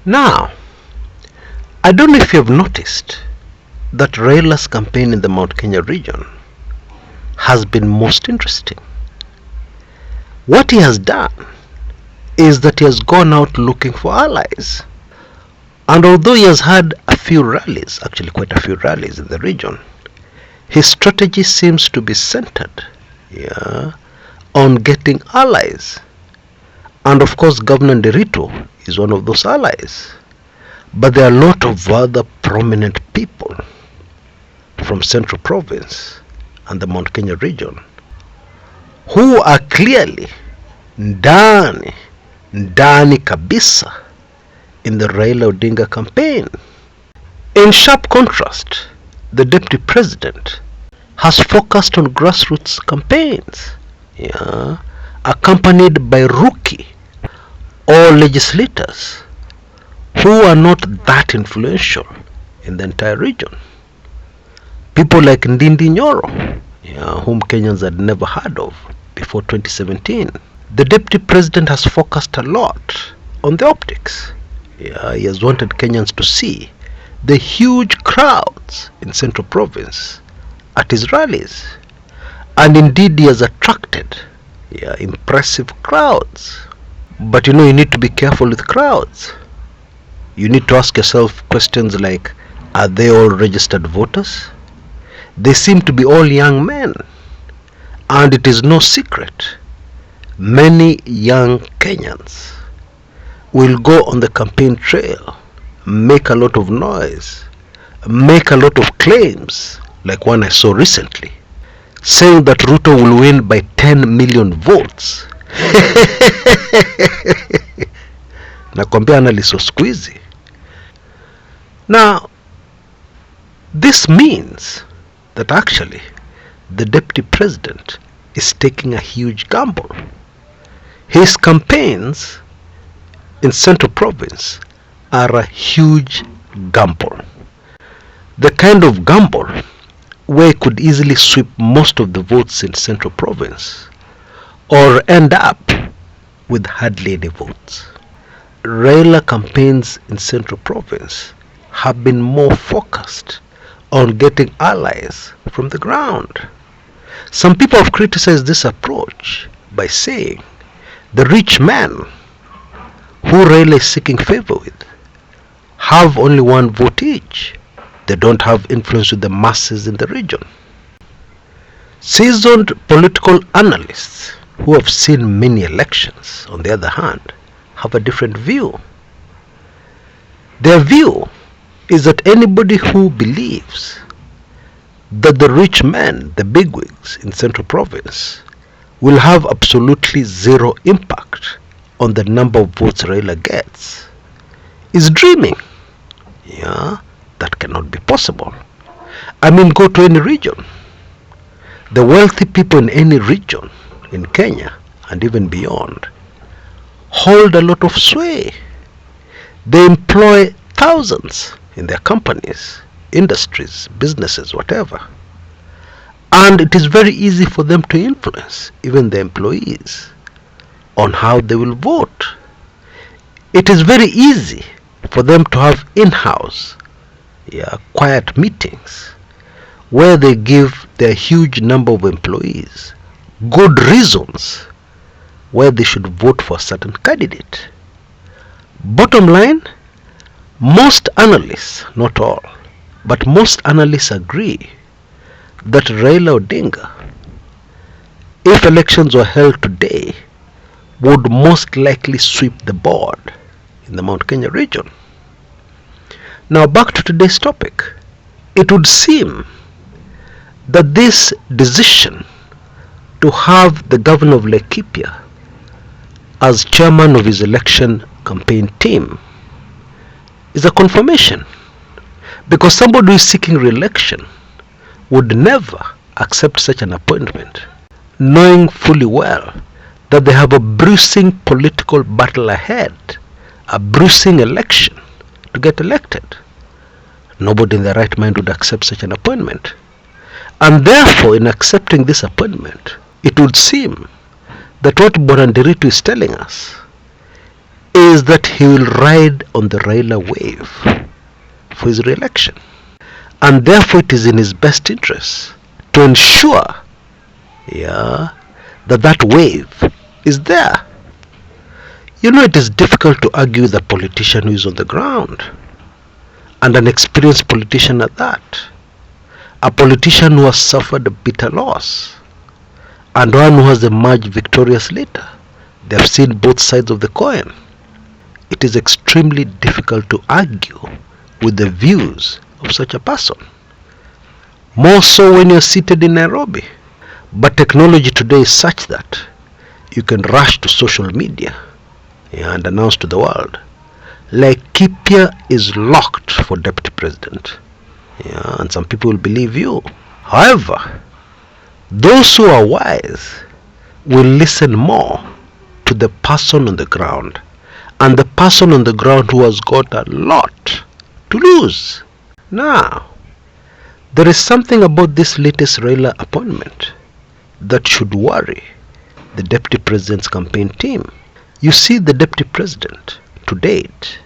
Now, I don't know if you have noticed that Raila's campaign in the Mount Kenya region has been most interesting. What he has done is that he has gone out looking for allies. And although he has had a few rallies, actually quite a few rallies in the region, his strategy seems to be centered on getting allies. And of course, Governor Ndiritu is one of those allies. But there are a lot of other prominent people from Central Province and the Mount Kenya region who are clearly ndani kabisa in the Raila Odinga campaign. In sharp contrast, the Deputy President has focused on grassroots campaigns, accompanied by rookie or legislators who are not that influential in the entire region. People like Ndindi Nyoro, whom Kenyans had never heard of before 2017. The Deputy President has focused a lot on the optics. He has wanted Kenyans to see the huge crowds in Central Province at his rallies. And indeed he has attracted impressive crowds. But you need to be careful with crowds. You need to ask yourself questions like, are they all registered voters? They seem to be all young men. And it is no secret, many young Kenyans will go on the campaign trail, make a lot of noise, make a lot of claims, like one I saw recently, saying that Ruto will win by 10 million votes. Nakwambia analysts wa siku hizi. Now, this means that actually the Deputy President is taking a huge gamble. His campaigns in Central Province are a huge gamble. The kind of gamble where he could easily sweep most of the votes in Central Province or end up with hardly any votes. Raila campaigns in Central Province have been more focused on getting allies from the ground. Some people have criticized this approach by saying the rich men who Raila is seeking favor with have only one vote each. They don't have influence with the masses in the region. Seasoned political analysts who have seen many elections, on the other hand, have a different view. Their view is that anybody who believes that the rich men, the bigwigs in Central Province, will have absolutely zero impact on the number of votes Raila gets is dreaming. That cannot be possible. I mean, go to any region. The wealthy people in any region in Kenya and even beyond hold a lot of sway. They employ thousands in their companies, industries, businesses, whatever. And it is very easy for them to influence even the employees on how they will vote. It is very easy for them to have in-house quiet meetings where they give their huge number of employees good reasons why they should vote for a certain candidate. Bottom line, most analysts, not all, but most analysts agree that Raila Odinga, if elections were held today, would most likely sweep the board in the Mount Kenya region. Now back to today's topic. It would seem that this decision to have the governor of Laikipia as chairman of his election campaign team is a confirmation, because somebody who is seeking re-election would never accept such an appointment, knowing fully well that they have a bruising political battle ahead, a bruising election to get elected. Nobody in their right mind would accept such an appointment. And therefore, in accepting this appointment, it would seem that what Ndiritu is telling us is that he will ride on the Raila wave for his re-election. And therefore it is in his best interest to ensure that wave is there. You know, it is difficult to argue with a politician who is on the ground, and an experienced politician at that. A politician who has suffered a bitter loss, and one who has emerged victorious later. They have seen both sides of the coin. It is extremely difficult to argue with the views of such a person. More so when you're seated in Nairobi. But technology today is such that you can rush to social media and announce to the world, Laikipia is locked for deputy president. And some people will believe you. However, those who are wise will listen more to the person on the ground, and the person on the ground who has got a lot to lose. Now, there is something about this latest Raila appointment that should worry the deputy president's campaign team. You see, the deputy president to date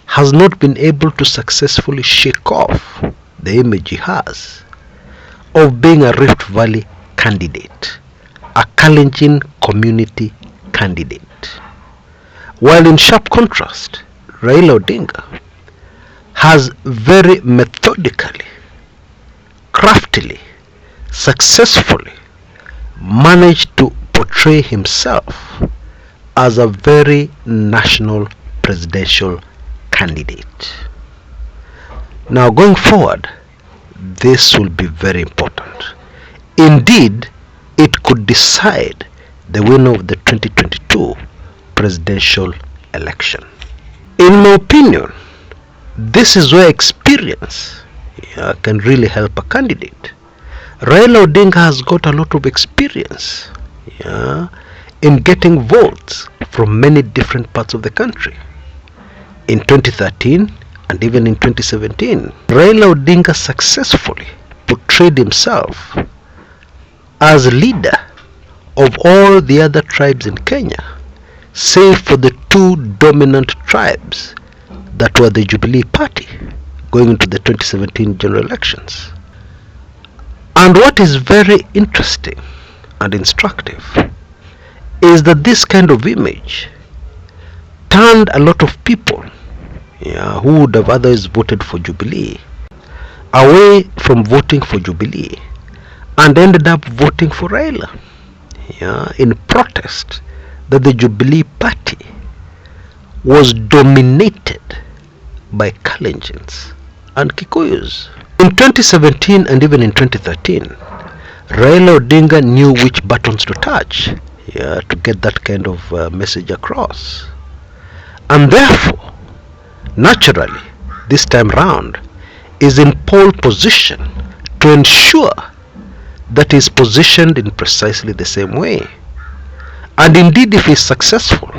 has not been able to successfully shake off the image he has of being a Rift Valley candidate, a Kalenjin community candidate. While in sharp contrast, Raila Odinga has very methodically, craftily, successfully managed to portray himself as a very national presidential candidate. Now, going forward, this will be very important. Indeed, it could decide the winner of the 2022 presidential election. In my opinion, this is where experience can really help a candidate. Raila Odinga has got a lot of experience in getting votes from many different parts of the country. In 2013 and even in 2017, Raila Odinga successfully portrayed himself as leader of all the other tribes in Kenya, save for the two dominant tribes that were the Jubilee Party going into the 2017 general elections. And what is very interesting and instructive is that this kind of image turned a lot of people who would have otherwise voted for Jubilee away from voting for Jubilee and ended up voting for Raila in protest that the Jubilee Party was dominated by Kalenjins and Kikuyus. In 2017 and even in 2013, Raila Odinga knew which buttons to touch to get that kind of message across. And therefore, naturally, this time round, is in pole position to ensure that he is positioned in precisely the same way. And indeed, if he is successful,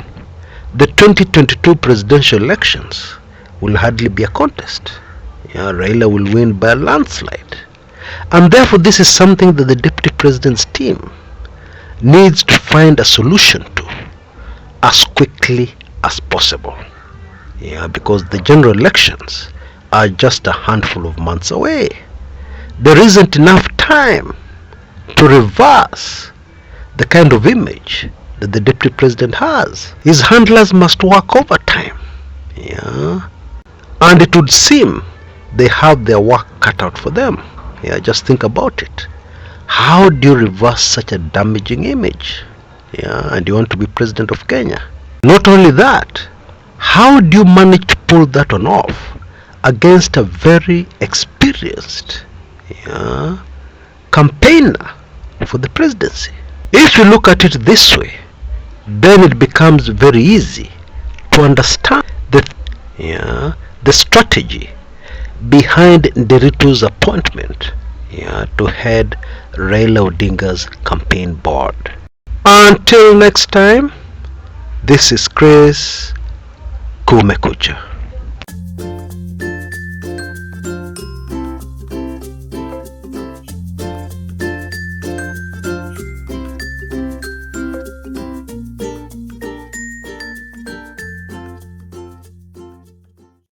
the 2022 presidential elections will hardly be a contest. Raila will win by a landslide. And therefore, this is something that the deputy president's team needs to find a solution to as quickly as possible. Because the general elections are just a handful of months away. There isn't enough time to reverse the kind of image that the deputy president has. His handlers must work overtime. And it would seem they have their work cut out for them. Just think about it. How do you reverse such a damaging image? And you want to be president of Kenya. Not only that, how do you manage to pull that one off against a very experienced campaigner for the presidency? If you look at it this way, then it becomes very easy to understand the strategy behind Ndiritu's appointment to head Raila Odinga's campaign board. Until next time, this is Chris Kumekucha.